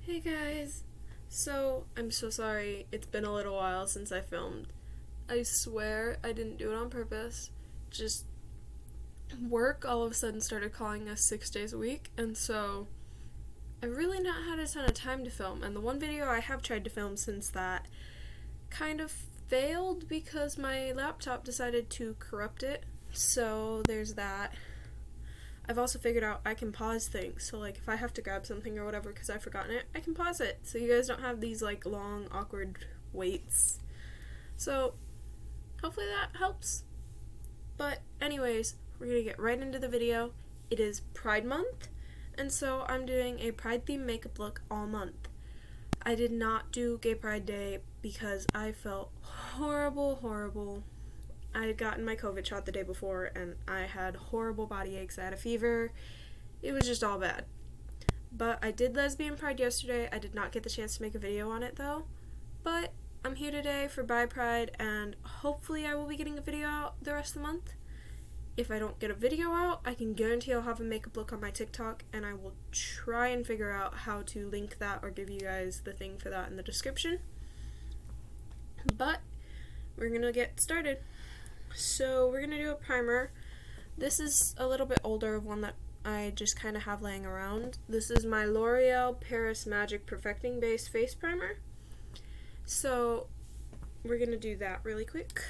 Hey guys! So, I'm so sorry, it's been a little while since I filmed. I swear I didn't do it on purpose. Just work all of a sudden started calling us 6 days a week, and so I've really not had a ton of time to film. And the one video I have tried to film since that kind of failed because my laptop decided to corrupt it. So, there's that. I've also figured out I can pause things. So, like, if I have to grab something or whatever because I've forgotten it, I can pause it. So you guys don't have these, like, long, awkward waits. So, hopefully that helps. But, anyways, we're gonna get right into the video. It is Pride Month, and so I'm doing a Pride themed makeup look all month. I did not do Gay Pride Day because I felt horrible. I had gotten my COVID shot the day before and I had horrible body aches. I had a fever. It was just all bad. But I did Lesbian Pride yesterday. I did not get the chance to make a video on it though. But I'm here today for Bi Pride and hopefully I will be getting a video out the rest of the month. If I don't get a video out, I can guarantee I'll have a makeup look on my TikTok and I will try and figure out how to link that or give you guys the thing for that in the description. But we're gonna get started. So we're going to do a primer. This is a little bit older, one that I just kind of have laying around. This is my L'Oreal Paris Magic Perfecting Base Face Primer. So we're going to do that really quick.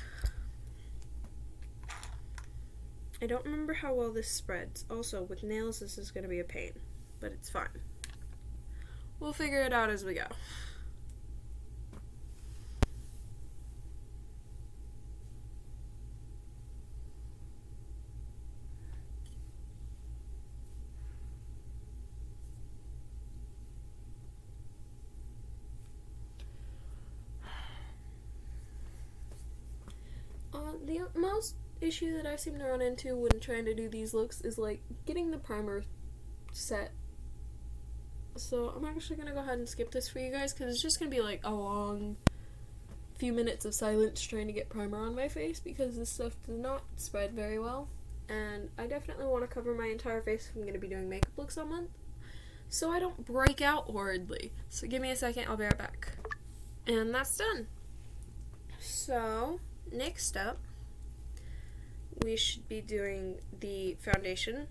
I don't remember how well this spreads. Also, with nails, this is going to be a pain, but it's fine. We'll figure it out as we go. The most issue that I seem to run into when trying to do these looks is like getting the primer set. So I'm actually gonna go ahead and skip this for you guys because it's just gonna be like a long few minutes of silence trying to get primer on my face because this stuff does not spread very well. And I definitely want to cover my entire face if I'm gonna be doing makeup looks all month, so I don't break out horridly. So give me a second, I'll be right back. And that's done. So next up, we should be doing the foundation.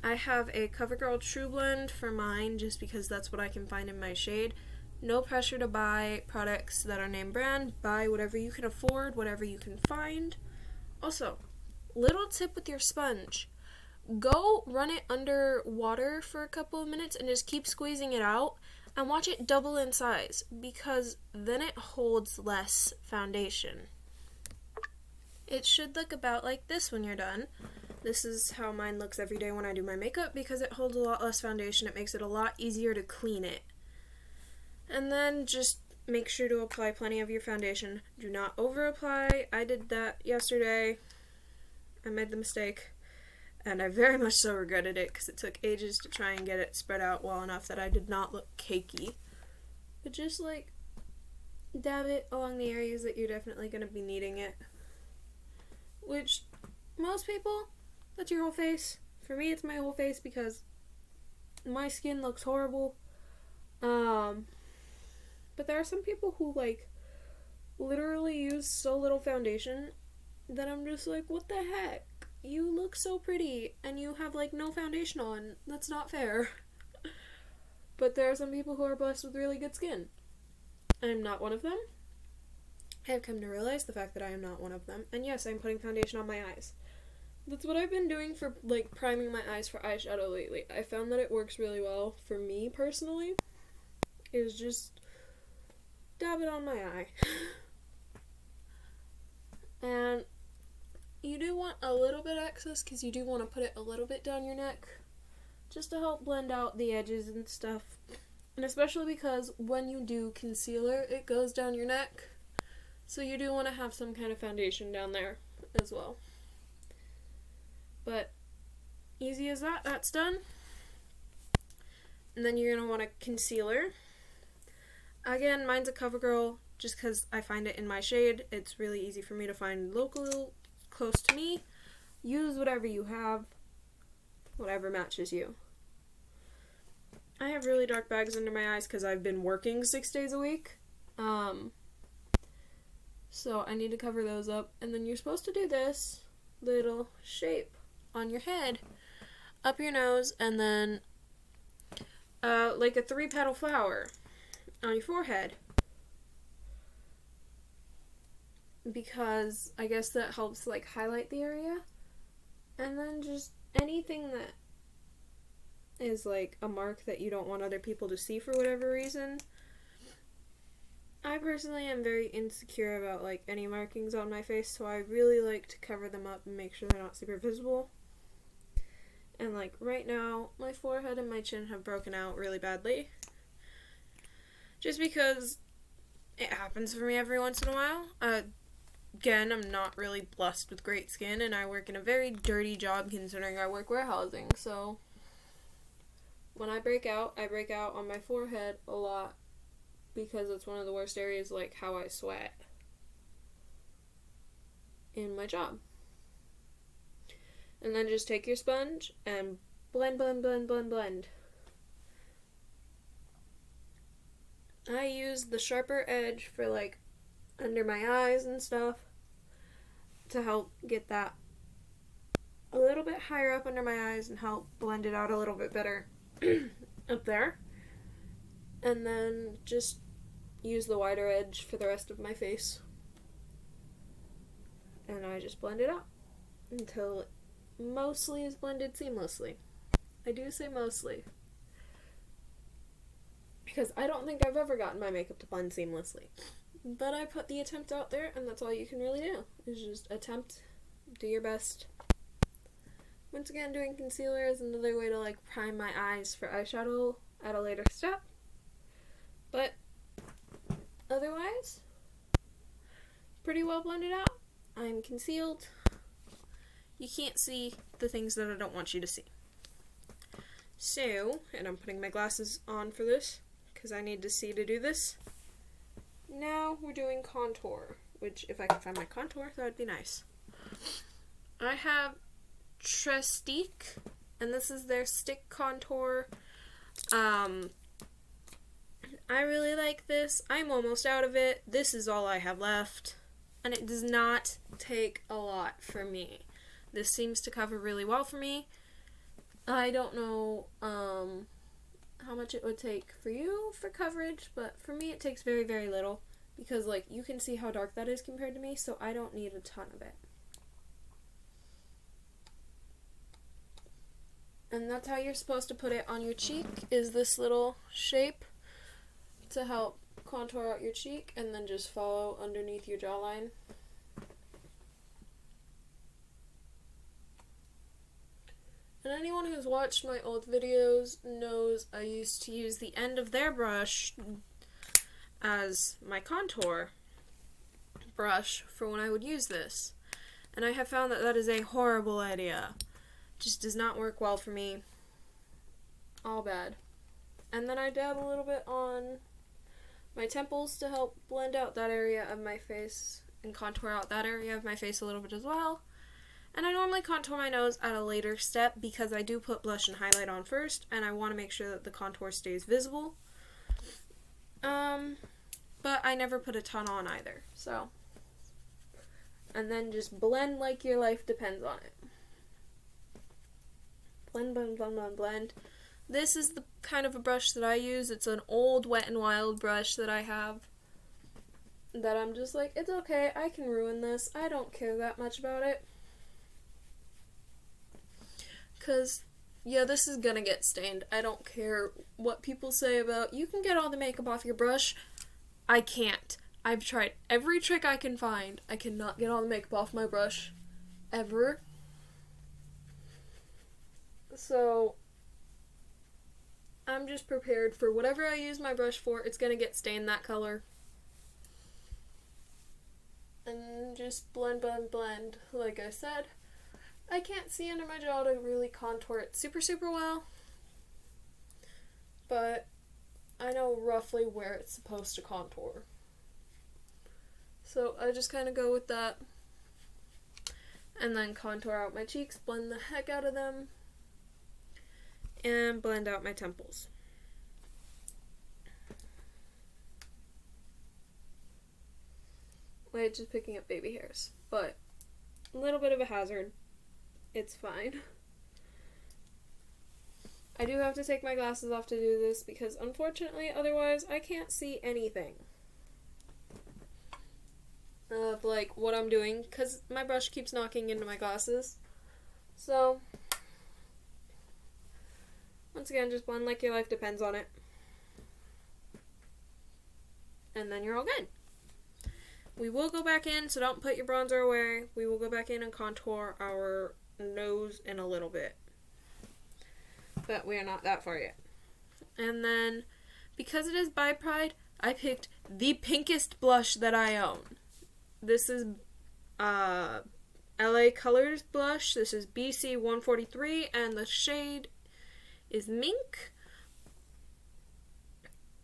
I have a CoverGirl True Blend for mine just because that's what I can find in my shade. No pressure to buy products that are name brand. Buy whatever you can afford, whatever you can find. Also, little tip with your sponge. Go run it under water for a couple of minutes and just keep squeezing it out and watch it double in size because then it holds less foundation. It should look about like this when you're done. This is how mine looks every day when I do my makeup because it holds a lot less foundation. It makes it a lot easier to clean it. And then just make sure to apply plenty of your foundation. Do not over apply. I did that yesterday. I made the mistake. And I very much so regretted it because it took ages to try and get it spread out well enough that I did not look cakey. But just like dab it along the areas that you're definitely going to be needing it. Which, most people, that's your whole face. For me, it's my whole face because my skin looks horrible. But there are some people who, like, literally use so little foundation that I'm just like, what the heck? You look so pretty, and you have, like, no foundation on. That's not fair. But there are some people who are blessed with really good skin. I'm not one of them. I have come to realize the fact that I am not one of them. And yes, I'm putting foundation on my eyes. That's what I've been doing for, like, priming my eyes for eyeshadow lately. I found that it works really well for me, personally. Is just dab it on my eye. And you do want a little bit excess because you do want to put it a little bit down your neck just to help blend out the edges and stuff. And especially because when you do concealer, it goes down your neck. So you do want to have some kind of foundation down there as well. But easy as that, that's done. And then you're going to want a concealer. Again, mine's a CoverGirl just because I find it in my shade. It's really easy for me to find local, close to me. Use whatever you have, whatever matches you. I have really dark bags under my eyes because I've been working 6 days a week. So I need to cover those up. And then you're supposed to do this little shape on your head, up your nose, and then like a 3-petal flower on your forehead. Because I guess that helps like highlight the area. And then just anything that is like a mark that you don't want other people to see for whatever reason. I personally am very insecure about like any markings on my face, so I really like to cover them up and make sure they're not super visible. And like right now, my forehead and my chin have broken out really badly. Just because it happens for me every once in a while. Again, I'm not really blessed with great skin, and I work in a very dirty job considering I work warehousing, so when I break out on my forehead a lot because it's one of the worst areas, like how I sweat in my job. And then just take your sponge and blend, blend, blend, blend, blend. I use the sharper edge for like under my eyes and stuff to help get that a little bit higher up under my eyes and help blend it out a little bit better up there. And then just use the wider edge for the rest of my face. And I just blend it out until it mostly is blended seamlessly. I do say mostly, because I don't think I've ever gotten my makeup to blend seamlessly. But I put the attempt out there, and that's all you can really do, is just attempt, do your best. Once again, doing concealer is another way to like prime my eyes for eyeshadow at a later step. But otherwise, pretty well blended out. I'm concealed. You can't see the things that I don't want you to see. So, and I'm putting my glasses on for this, because I need to see to do this. Now we're doing contour, which if I can find my contour, that would be nice. I have Trestique, and this is their stick contour. I really like this. I'm almost out of it. This is all I have left, and it does not take a lot for me. This seems to cover really well for me. I don't know how much it would take for you for coverage, but for me it takes very, very little, because like you can see how dark that is compared to me, so I don't need a ton of it. And that's how you're supposed to put it on your cheek, is this little shape to help contour out your cheek, and then just follow underneath your jawline. And anyone who's watched my old videos knows I used to use the end of their brush as my contour brush for when I would use this. And I have found that that is a horrible idea. Just does not work well for me. All bad. And then I dab a little bit on my temples to help blend out that area of my face and contour out that area of my face a little bit as well. And I normally contour my nose at a later step because I do put blush and highlight on first, and I want to make sure that the contour stays visible. But I never put a ton on either, so. And then just blend like your life depends on it. Blend, blend, blend, blend, blend. This is the kind of a brush that I use. It's an old Wet n Wild brush that I have. That I'm just like, it's okay, I can ruin this. I don't care that much about it. Because, yeah, this is gonna get stained. I don't care what people say about, you can get all the makeup off your brush. I can't. I've tried every trick I can find. I cannot get all the makeup off my brush. Ever. So, I'm just prepared for whatever I use my brush for, it's gonna get stained that color. And just blend, blend, blend, like I said. I can't see under my jaw to really contour it super, super well. But I know roughly where it's supposed to contour. So I just kind of go with that. And then contour out my cheeks, blend the heck out of them. And blend out my temples. like just picking up baby hairs. But a little bit of a hazard. It's fine. I do have to take my glasses off to do this because unfortunately otherwise I can't see anything of like what I'm doing because my brush keeps knocking into my glasses. So once again, just blend like your life depends on it. And then you're all good. We will go back in, so don't put your bronzer away. We will go back in and contour our nose in a little bit. But we are not that far yet. And then, because it is by Pride, I picked the pinkest blush that I own. This is LA Colors blush. This is BC 143, and the shade is Mink.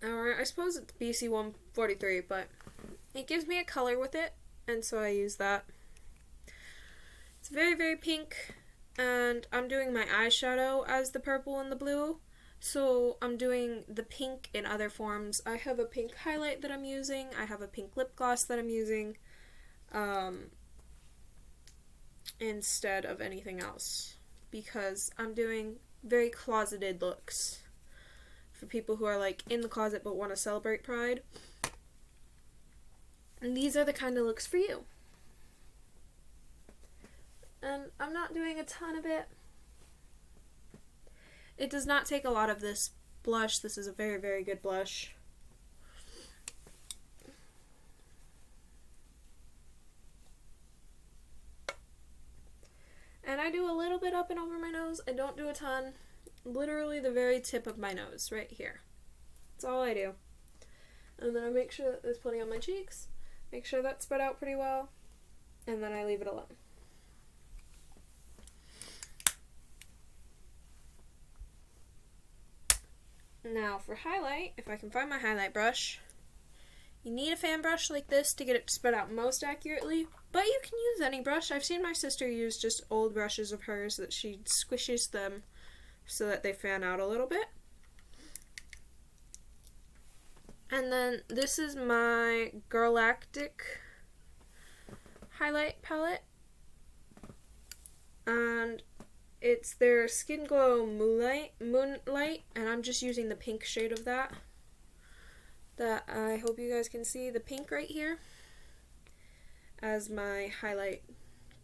Or I suppose it's BC 143, but it gives me a color with it, and so I use that. It's very, very pink, and I'm doing my eyeshadow as the purple and the blue, so I'm doing the pink in other forms. I have a pink highlight that I'm using, I have a pink lip gloss that I'm using, instead of anything else, because I'm doing very closeted looks for people who are like in the closet but want to celebrate Pride. And these are the kind of looks for you. And I'm not doing a ton of it. It does not take a lot of this blush. This is a very, very good blush. And I do a little bit up and over my nose. I don't do a ton. Literally the very tip of my nose, right here. That's all I do. And then I make sure that there's plenty on my cheeks. Make sure that's spread out pretty well. And then I leave it alone. Now for highlight, if I can find my highlight brush, you need a fan brush like this to get it spread out most accurately, but you can use any brush. I've seen my sister use just old brushes of hers that she squishes them so that they fan out a little bit. And then this is my Galactic highlight palette, and it's their Skin Glow Moonlight, and I'm just using the pink shade of that I hope you guys can see the pink right here as my highlight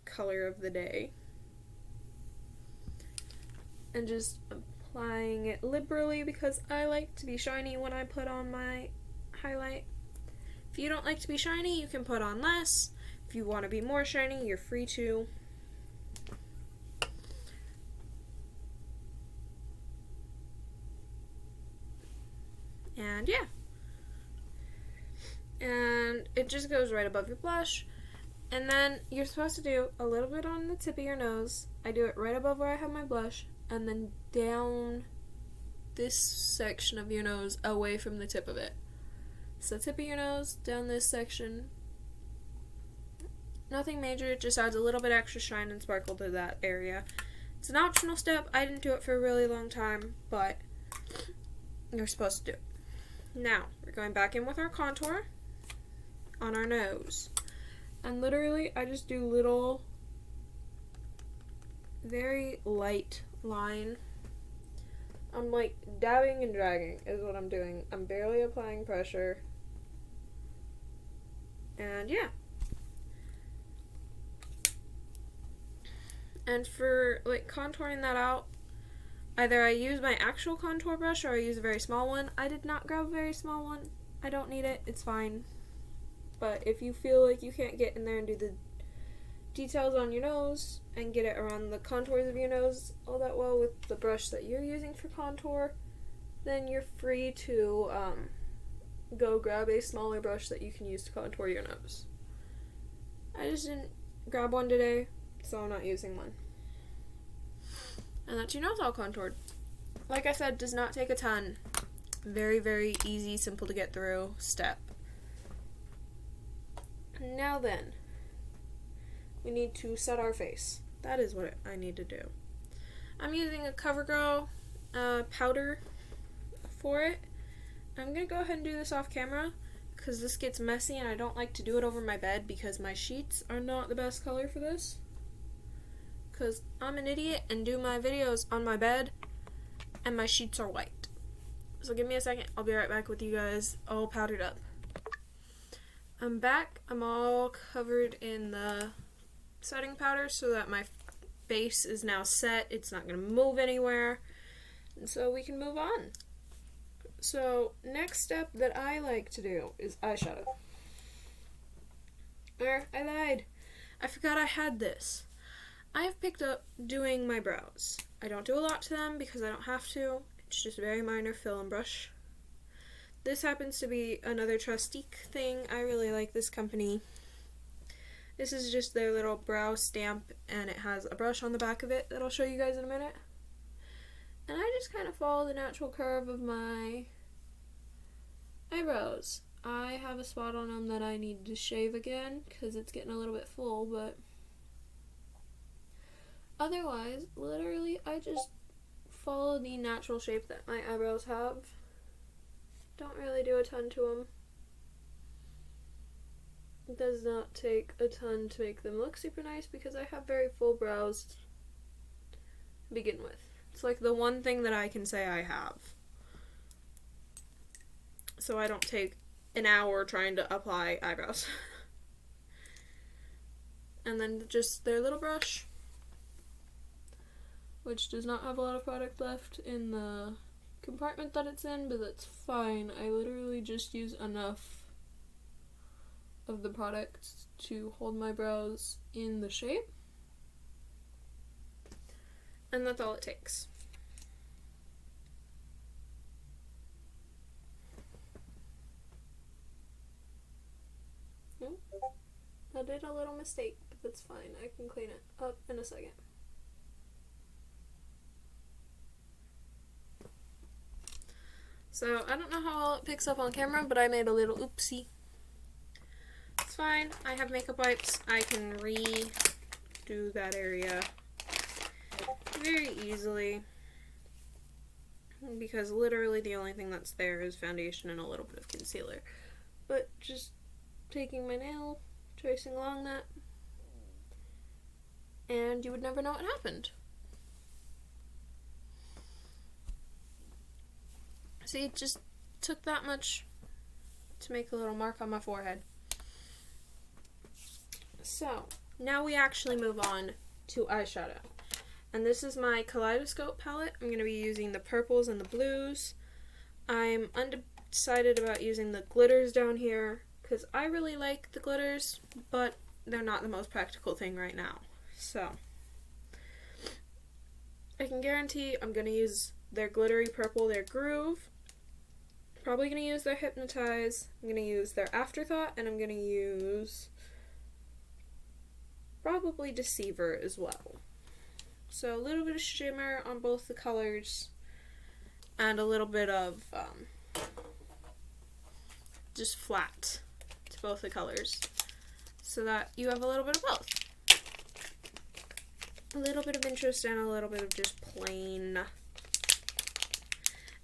color of the day, and just applying it liberally because I like to be shiny when I put on my highlight. If you don't like to be shiny, you can put on less. If you want to be more shiny, you're free to. And yeah. And it just goes right above your blush. And then you're supposed to do a little bit on the tip of your nose. I do it right above where I have my blush, and then down this section of your nose away from the tip of it. So tip of your nose, down this section. Nothing major, it just adds a little bit extra shine and sparkle to that area. It's an optional step. I didn't do it for a really long time, but you're supposed to do it. Now, we're going back in with our contour on our nose. And literally, I just do little, very light line. I'm like dabbing and dragging is what I'm doing. I'm barely applying pressure. And yeah. And for like contouring that out, either I use my actual contour brush or I use a very small one. I did not grab a very small one. I don't need it. It's fine. But if you feel like you can't get in there and do the details on your nose and get it around the contours of your nose all that well with the brush that you're using for contour, then you're free to go grab a smaller brush that you can use to contour your nose. I just didn't grab one today, so I'm not using one. And that's your nose all contoured. Like I said, does not take a ton. Very, very easy, simple to get through step. Now then, we need to set our face. That is what I need to do. I'm using a CoverGirl powder for it. I'm going to go ahead and do this off camera. because this gets messy and I don't like to do it over my bed because my sheets are not the best color for this. Because I'm an idiot and do my videos on my bed and my sheets are white. So give me a second, I'll be right back with you guys all powdered up. I'm back. I'm all covered in the setting powder so that my base is now set. It's not going to move anywhere. And so we can move on. So next step that I like to do is eyeshadow. I lied. I forgot I had this. I have picked up doing my brows. I don't do a lot to them because I don't have to. It's just a very minor fill and brush. This happens to be another Trustique thing. I really like this company. This is just their little brow stamp, and it has a brush on the back of it that I'll show you guys in a minute. And I just kind of follow the natural curve of my eyebrows. I have a spot on them that I need to shave again because it's getting a little bit full, but otherwise, literally, I just follow the natural shape that my eyebrows have. Don't really do a ton to them. It does not take a ton to make them look super nice because I have very full brows to begin with. It's like the one thing that I can say I have. So I don't take an hour trying to apply eyebrows. And then just their little brush, which does not have a lot of product left in the compartment that it's in, but that's fine. I literally just use enough of the product to hold my brows in the shape, and that's all it takes. I did a little mistake, but that's fine. I can clean it up in a second. So, I don't know how well it picks up on camera, but I made a little oopsie. It's fine. I have makeup wipes. I can redo that area very easily because literally the only thing that's there is foundation and a little bit of concealer. But just taking my nail, tracing along that, and you would never know what happened. See, it just took that much to make a little mark on my forehead. So, now we actually move on to eyeshadow. And this is my Kaleidoscope palette. I'm going to be using the purples and the blues. I'm undecided about using the glitters down here because I really like the glitters, but they're not the most practical thing right now. So, I can guarantee I'm going to use their glittery purple, their Groove. Probably going to use their Hypnotize. I'm going to use their Afterthought, and I'm going to use probably Deceiver as well. So a little bit of shimmer on both the colors, and a little bit of just flat to both the colors, so that you have a little bit of both. A little bit of interest and a little bit of just plain.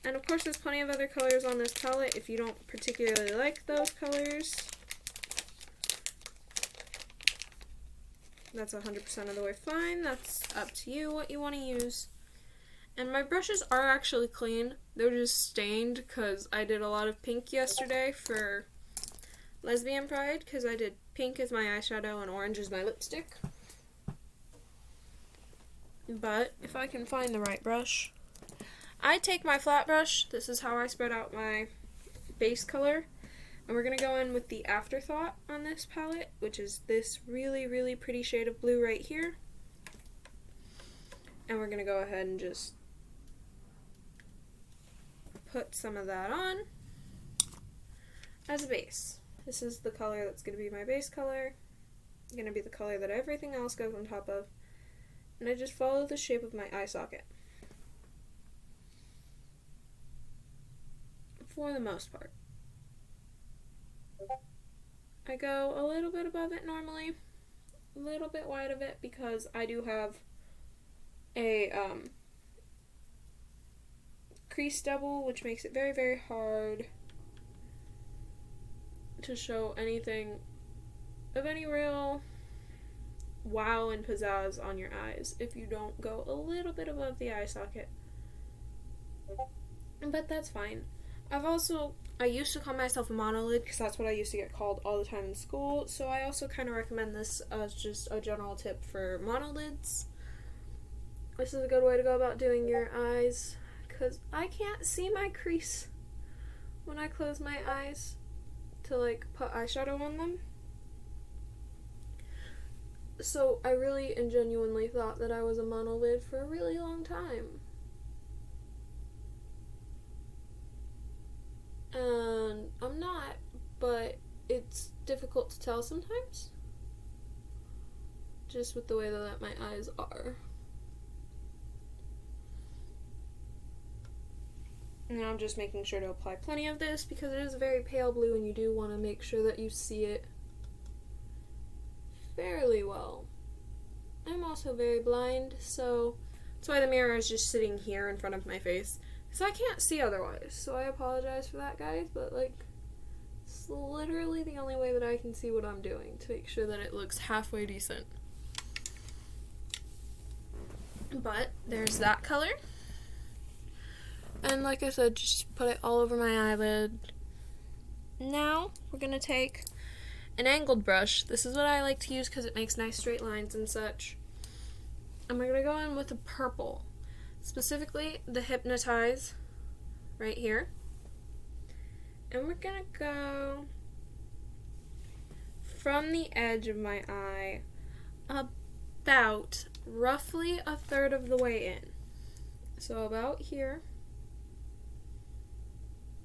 And of course there's plenty of other colors on this palette if you don't particularly like those colors. That's 100% of the way fine. That's up to you what you want to use. And my brushes are actually clean. They're just stained because I did a lot of pink yesterday for Lesbian Pride, because I did pink as my eyeshadow and orange as my lipstick. But if I can find the right brush, I take my flat brush. This is how I spread out my base color. And we're going to go in with the Afterthought on this palette, which is this really, really pretty shade of blue right here. And we're going to go ahead and just put some of that on as a base. This is the color that's going to be my base color. It's going to be the color that everything else goes on top of. And I just follow the shape of my eye socket, for the most part. I go a little bit above it normally, a little bit wide of it, because I do have a crease double, which makes it very, very hard to show anything of any real wow and pizzazz on your eyes if you don't go a little bit above the eye socket. But that's fine. I used to call myself a monolid because that's what I used to get called all the time in school, so I also kind of recommend this as just a general tip for monolids. This is a good way to go about doing your eyes, because I can't see my crease when I close my eyes to like put eyeshadow on them. So I really and genuinely thought that I was a monolid for a really long time. And I'm not, but it's difficult to tell sometimes. Just with the way that my eyes are. And I'm just making sure to apply plenty of this because it is a very pale blue and you do want to make sure that you see it fairly well. I'm also very blind, so that's why the mirror is just sitting here in front of my face. Because I can't see otherwise, so I apologize for that, guys, but like, it's literally the only way that I can see what I'm doing to make sure that it looks halfway decent. But there's that color. And like I said, just put it all over my eyelid. Now, we're going to take an angled brush. This is what I like to use because it makes nice straight lines and such. And we're going to go in with a purple. Specifically, the Hypnotize right here. And we're going to go from the edge of my eye about roughly a third of the way in. So about here.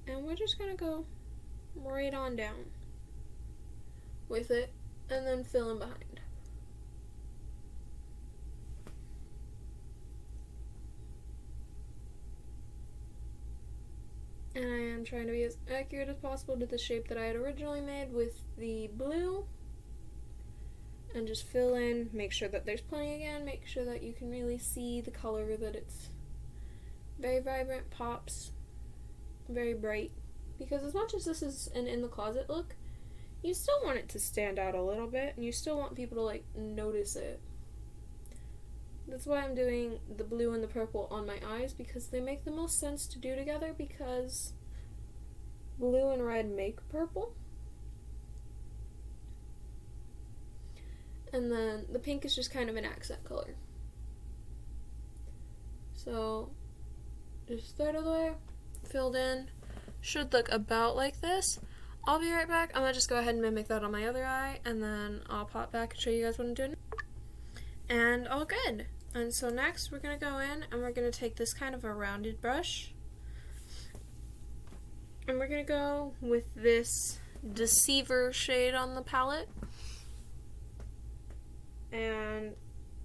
And we're just going to go right on down with it and then fill in behind. And I am trying to be as accurate as possible to the shape that I had originally made with the blue. And just fill in, make sure that there's plenty again, make sure that you can really see the color, that it's very vibrant, pops, very bright. Because as much as this is an in the closet look, you still want it to stand out a little bit, and you still want people to like notice it. That's why I'm doing the blue and the purple on my eyes, because they make the most sense to do together, because blue and red make purple. And then the pink is just kind of an accent color. So, just a third of the way filled in. Should look about like this. I'll be right back. I'm going to just go ahead and mimic that on my other eye, and then I'll pop back and show you guys what I'm doing. And all good. And so next we're going to go in and we're going to take this kind of a rounded brush. And we're going to go with this Deceiver shade on the palette. And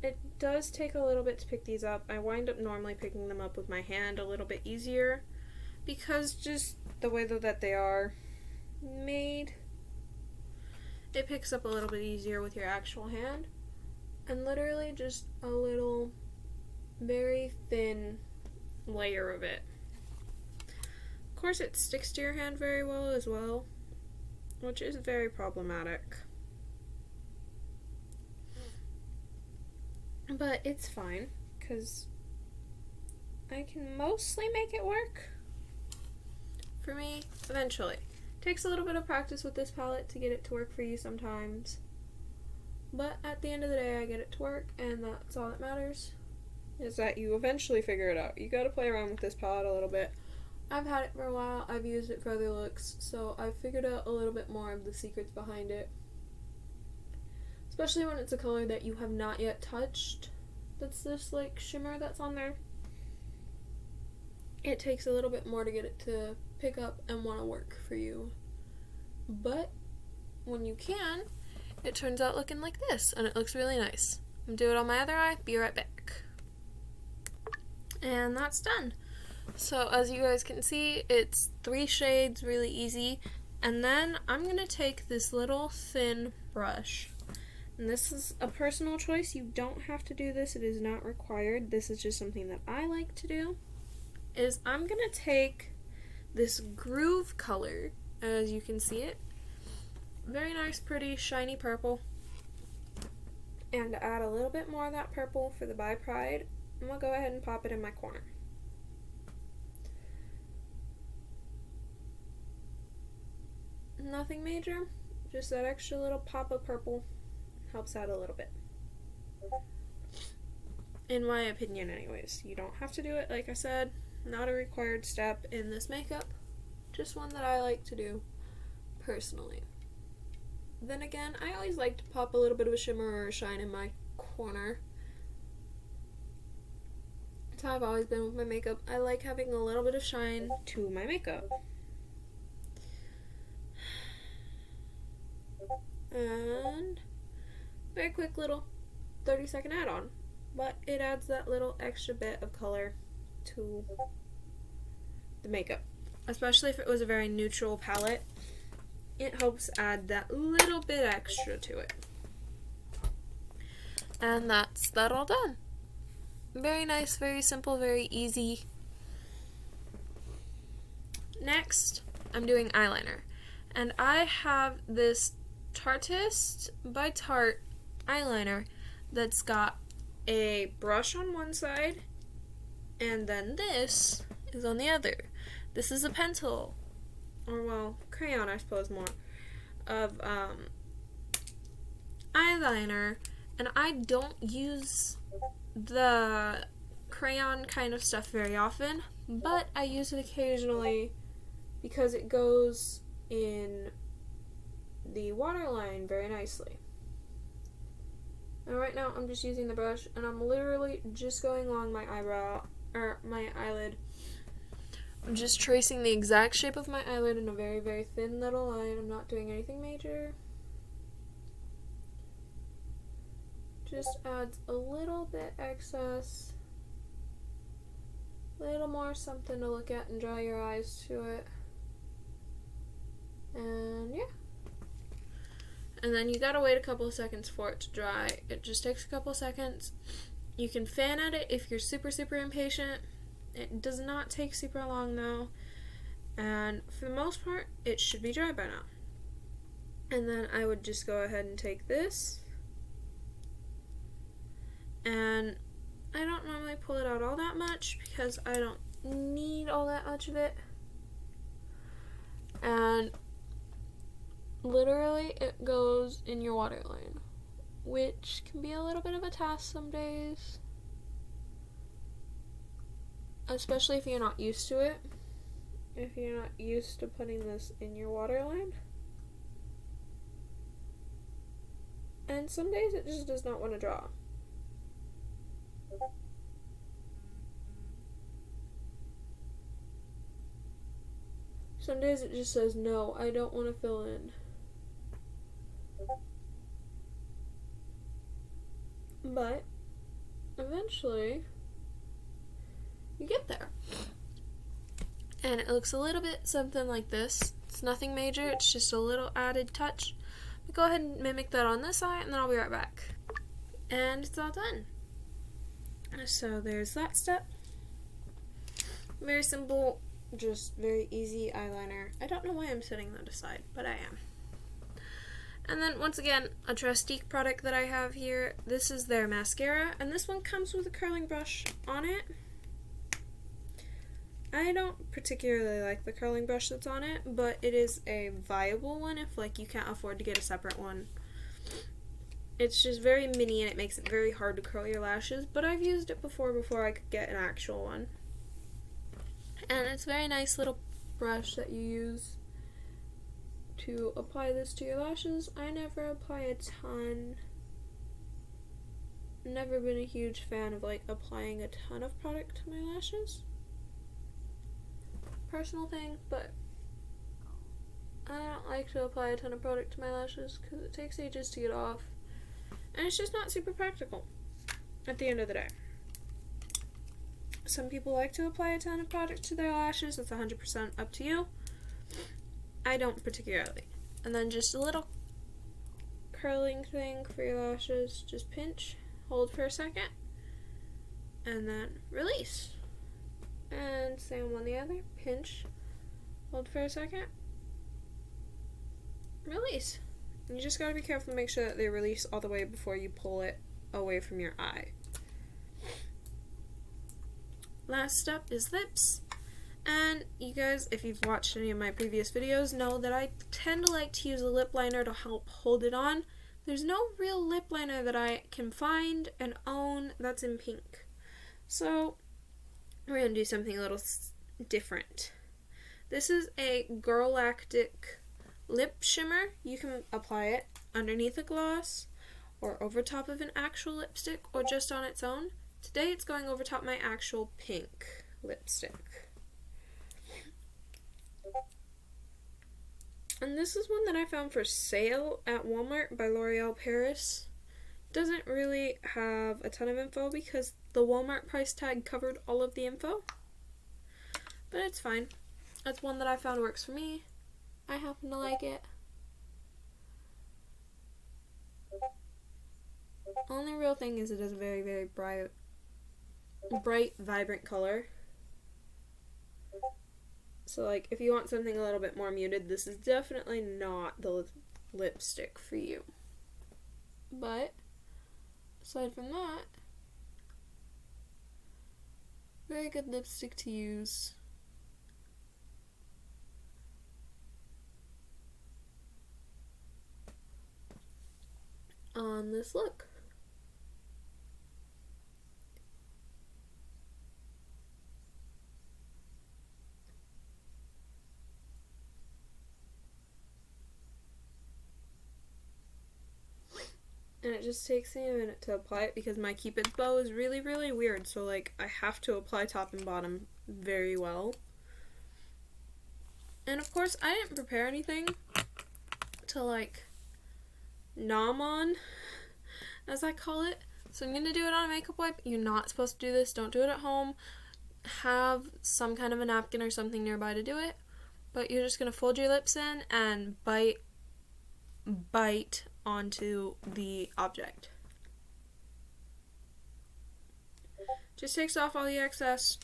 it does take a little bit to pick these up. I wind up normally picking them up with my hand a little bit easier because just the way that they are made, it picks up a little bit easier with your actual hand. And literally just a little very thin layer of it. Of course it sticks to your hand very well as well, which is very problematic. But it's fine, because I can mostly make it work for me eventually. Takes a little bit of practice with this palette to get it to work for you sometimes. But at the end of the day, I get it to work, and that's all that matters, is that you eventually figure it out. You gotta play around with this palette a little bit. I've had it for a while, I've used it for other looks, so I've figured out a little bit more of the secrets behind it. Especially when it's a color that you have not yet touched. That's this like shimmer that's on there. It takes a little bit more to get it to pick up and want to work for you. But when you can, it turns out looking like this, and it looks really nice. I'm gonna do it on my other eye, be right back. And that's done. So as you guys can see, it's 3 shades, really easy. And then I'm gonna take this little thin brush. And this is a personal choice. You don't have to do this. It is not required. This is just something that I like to do. Is I'm gonna take this Groove color, as you can see it, very nice, pretty, shiny purple. And to add a little bit more of that purple for the By Pride, I'm going to go ahead and pop it in my corner. Nothing major, just that extra little pop of purple helps out a little bit. In my opinion anyways. You don't have to do it, like I said, not a required step in this makeup, just one that I like to do personally. Then again, I always like to pop a little bit of a shimmer or a shine in my corner. That's how I've always been with my makeup. I like having a little bit of shine to my makeup. And very quick little 30-second add-on, but it adds that little extra bit of color to the makeup, especially if it was a very neutral palette. It helps add that little bit extra to it. And that's that all done. Very nice, very simple, very easy. Next, I'm doing eyeliner. And I have this Tarteist by Tarte eyeliner that's got a brush on one side, and then this is on the other. This is a pencil, or well, crayon I suppose more, of eyeliner, and I don't use the crayon kind of stuff very often, but I use it occasionally because it goes in the waterline very nicely. And right now I'm just using the brush and I'm literally just going along my eyebrow, or my eyelid. I'm just tracing the exact shape of my eyelid in a very, very thin little line. I'm not doing anything major. Just adds a little bit excess. A little more something to look at and draw your eyes to it. And yeah. And then you gotta wait a couple of seconds for it to dry. It just takes a couple of seconds. You can fan at it if you're super, super impatient. It does not take super long though. And for the most part, it should be dry by now. And then I would just go ahead and take this. And I don't normally pull it out all that much because I don't need all that much of it. And literally it goes in your waterline, which can be a little bit of a task some days, especially if you're not used to it. If you're not used to putting this in your waterline. And some days it just does not want to draw. Some days it just says, no, I don't want to fill in. But eventually you get there. And it looks a little bit something like this. It's nothing major, it's just a little added touch. But go ahead and mimic that on this eye and then I'll be right back. And it's all done. So there's that step. Very simple, just very easy eyeliner. I don't know why I'm setting that aside, but I am. And then once again, a Trustique product that I have here. This is their mascara, and this one comes with a curling brush on it. I don't particularly like the curling brush that's on it, but it is a viable one if like you can't afford to get a separate one. It's just very mini and it makes it very hard to curl your lashes, but I've used it before I could get an actual one. And it's a very nice little brush that you use to apply this to your lashes. I never apply a ton. Never been a huge fan of like applying a ton of product to my lashes. Personal thing, but I don't like to apply a ton of product to my lashes because it takes ages to get off. And it's just not super practical at the end of the day. Some people like to apply a ton of product to their lashes. It's 100% up to you. I don't particularly. And then just a little curling thing for your lashes. Just pinch, hold for a second, and then release. And same on the other. Pinch, hold for a second, release. You just gotta be careful to make sure that they release all the way before you pull it away from your eye. Last step is lips. And you guys, if you've watched any of my previous videos, know that I tend to like to use a lip liner to help hold it on. There's no real lip liner that I can find and own that's in pink. So we're going to do something a little different. This is a Girlactic lip shimmer. You can apply it underneath a gloss or over top of an actual lipstick or just on its own. Today it's going over top my actual pink lipstick. And this is one that I found for sale at Walmart by L'Oreal Paris. Doesn't really have a ton of info because the Walmart price tag covered all of the info. But it's fine. That's one that I found works for me. I happen to like it. Only real thing is it is a very, very bright, vibrant color. So, like, if you want something a little bit more muted, this is definitely not the lipstick for you. But, aside from that, very good lipstick to use. On this look. And it just takes me a minute to apply it because my Cupid's bow is really, really weird. So, like, I have to apply top and bottom very well. And, of course, I didn't prepare anything to, like, nom on, as I call it. So I'm going to do it on a makeup wipe. You're not supposed to do this. Don't do it at home. Have some kind of a napkin or something nearby to do it. But you're just going to fold your lips in and bite onto the object. Just takes off all the excess.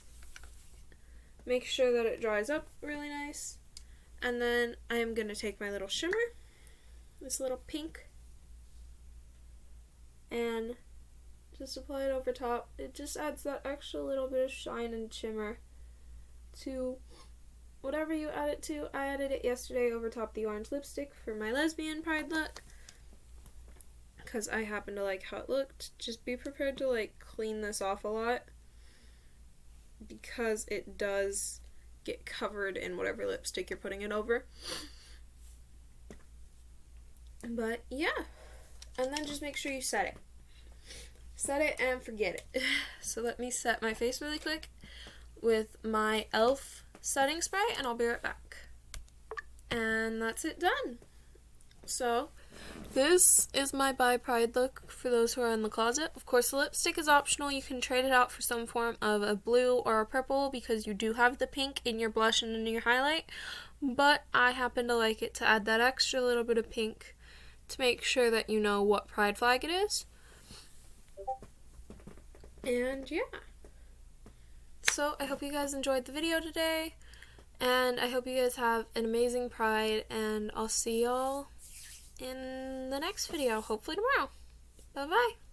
Make sure that it dries up really nice. And then I am going to take my little shimmer, this little pink, and just apply it over top. It just adds that extra little bit of shine and shimmer to whatever you add it to. I added it yesterday over top the orange lipstick for my lesbian pride look because I happen to like how it looked. Just be prepared to like clean this off a lot because it does get covered in whatever lipstick you're putting it over. But yeah, and then just make sure you set it. Set it and forget it. So let me set my face really quick with my e.l.f. setting spray and I'll be right back. And that's it done. So this is my By Pride look for those who are in the closet. Of course, the lipstick is optional. You can trade it out for some form of a blue or a purple because you do have the pink in your blush and in your highlight. But I happen to like it to add that extra little bit of pink to make sure that you know what pride flag it is. And yeah. So I hope you guys enjoyed the video today. And I hope you guys have an amazing pride. And I'll see y'all in the next video, hopefully tomorrow. Bye-bye.